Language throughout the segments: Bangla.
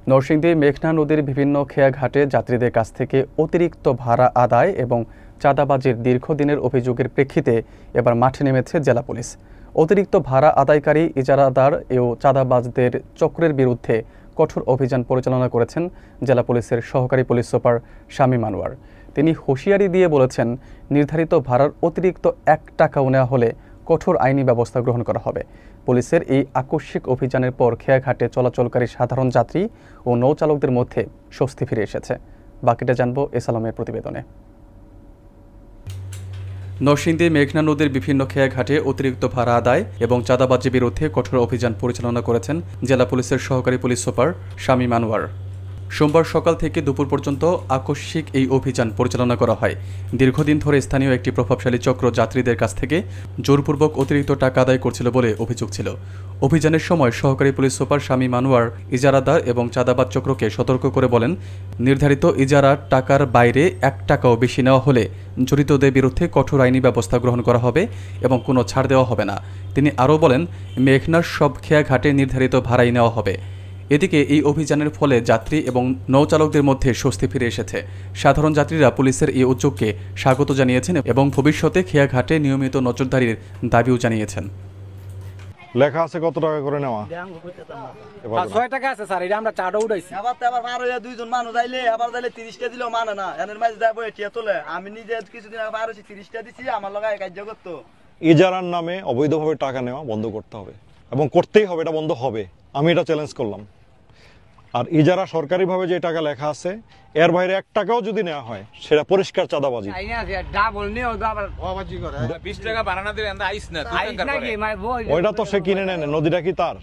নরসিংদী মেঘনা নদীর বিভিন্ন খেয়াঘাটে যাত্রীদের কাছ থেকে অতিরিক্ত ভাড়া আদায় এবং চাঁদাবাজির দীর্ঘদিনের অভিযোগের প্রেক্ষিতে এবার মাঠে নেমেছে জেলা পুলিশ। অতিরিক্ত ভাড়া আদায়কারী, ইজারাদার ও চাঁদাবাজদের চক্রের বিরুদ্ধে কঠোর অভিযান পরিচালনা করেছেন জেলা পুলিশের সহকারী পুলিশ সুপার শামীম আনোয়ার। তিনি হুঁশিয়ারি দিয়ে বলেছেন, নির্ধারিত ভাড়ার অতিরিক্ত 1 টাকাও নেওয়া হলে কঠোর আইনি ব্যবস্থা গ্রহণ করা হবে। পুলিশের এই আকস্মিক অভিযানের পর খেয়াঘাটে চলাচলকারী সাধারণ যাত্রী ও নৌচালকদের মধ্যে স্বস্তি ফিরে এসেছে। বাকিটা জানবো এসালামের প্রতিবেদনে। নরসিংদী মেঘনা নদীর বিভিন্ন খেয়াঘাটে অতিরিক্ত ভাড়া আদায় এবং চাঁদাবাজির বিরুদ্ধে কঠোর অভিযান পরিচালনা করেছেন জেলা পুলিশের সহকারী পুলিশ সুপার শামীম আনোয়ার। সোমবার সকাল থেকে দুপুর পর্যন্ত আকস্মিক এই অভিযান পরিচালনা করা হয়। দীর্ঘদিন ধরে স্থানীয় একটি প্রভাবশালী চক্র যাত্রীদের কাছ থেকে জোরপূর্বক অতিরিক্ত টাকা আদায় করছিল বলে অভিযোগ ছিল। অভিযানের সময় সহকারী পুলিশ সুপার শামীম আনোয়ার ইজারাদার এবং চাঁদাবাজ চক্রকে সতর্ক করে বলেন, নির্ধারিত ইজারার টাকার বাইরে 1 টাকাও বেশি নেওয়া হলে জড়িতদের বিরুদ্ধে কঠোর আইনি ব্যবস্থা গ্রহণ করা হবে এবং কোনো ছাড় দেওয়া হবে না। তিনি আরও বলেন, মেঘনার সব খেয়াঘাটে নির্ধারিত ভাড়াই নেওয়া হবে। এদিকে এই অভিযানের ফলে যাত্রী এবং নৌচালকদের মধ্যে স্বস্তি ফিরে এসেছে। সাধারণ যাত্রীরা পুলিশের এই উদ্যোগকে স্বাগত জানিয়েছেন এবং ভবিষ্যতে খেয়াঘাটে নিয়মিত নজরদারির দাবিও জানিয়েছেন। লেখা আছে কত টাকা করে নেওয়া? 6 টাকা আছে স্যার, এটা আমরা চাটা উঠাইছি। আবার পার হইয়া দুইজন মানুষ আইলে আবার যাইলে 30 টা দিলেও মানে না, এর মাঝে যাবো এটিয়া তোলে। আমি নিজে কিছুদিন আগে পার হইছি, 30 টা দিছি, আমার লগায় কার্য করতো। ইজারার নামে অবৈধভাবে টাকা নেওয়া বন্ধ করতে হবে এবং করতেই হবে, এটা বন্ধ হবে। আমি এটা চ্যালেঞ্জ করলাম। আর ইজারা সরকারিভাবে যে টাকা লেখা আছে এর বাইরে 1 টাকাও যদি নেওয়া হয় সেটা পরিষ্কার চাঁদাবাজি। ওইটা তো সে কিনে নেন, নদীটা কি তার?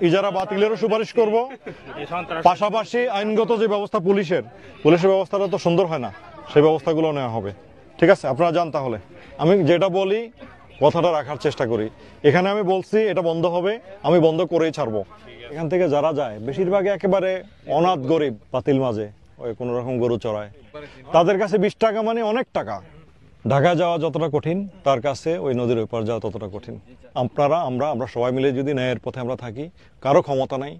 ইজারা বাতিলেরও সুপারিশ করব, পাশাপাশি আইনগত যে ব্যবস্থা পুলিশের ব্যবস্থাটা তো সুন্দর হয় না, সেই ব্যবস্থাগুলো নেওয়া হবে। ঠিক আছে, আপনারা যান। তাহলে আমি যেটা বলি কথাটা রাখার চেষ্টা করি। এখানে আমি বলছি এটা বন্ধ হবে, আমি বন্ধ করেই ছাড়বো। এখান থেকে যারা যায় বেশিরভাগই একেবারে অনাথ গরিব, পাতিল মাঝে ওই কোনো রকম গরু চড়ায়, তাদের কাছে 20 টাকা মানে অনেক টাকা। ঢাকা যাওয়া যতটা কঠিন তার কাছে ওই নদীর ওই পার যাওয়া ততটা কঠিন। আমরা সবাই মিলে যদি ন্যায়ের পথে আমরা থাকি, কারো ক্ষমতা নাই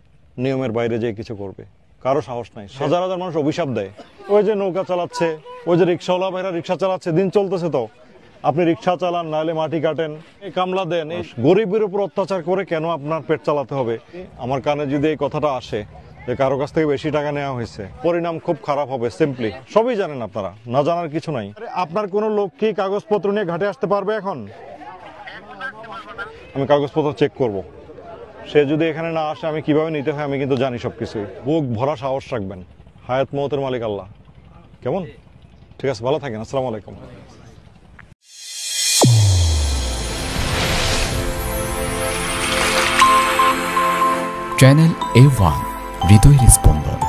নিয়মের বাইরে যে কিছু করবে, কারো সাহস নাই। হাজার হাজার মানুষ অভিশাপ দেয়, ওই যে নৌকা চালাচ্ছে, ওই যে রিক্সাওয়ালা ভাইরা রিক্সা চালাচ্ছে, দিন চলতেছে। তো আপনি রিক্সা চালান, নাহলে মাটি কাটেন, কামলা দেন, এই গরিবের উপর অত্যাচার করে কেন আপনার পেট চালাতে হবে? আমার কানে যদি এই কথাটা আসে যে কারো কাছ থেকে বেশি টাকা নেওয়া হয়েছে, পরিণাম খুব খারাপ হবে। সিম্পলি সবই জানেন আপনারা, না জানার কিছু নাই। আপনার কোনো লোক কি কাগজপত্র নিয়ে ঘাটে আসতে পারবে? এখন আমি কাগজপত্র চেক করব, সে যদি এখানে না আসে আমি কিভাবে নিতে হয় আমি কিন্তু জানি সবকিছুই। বুক ভরা সাহস রাখবেন, হায়াত মওতের মালিক আল্লাহ। কেমন? ঠিক আছে, ভালো থাকেন। আসসালামু আলাইকুম। চ্যানেল A1 হৃদয়ের স্পন্দন।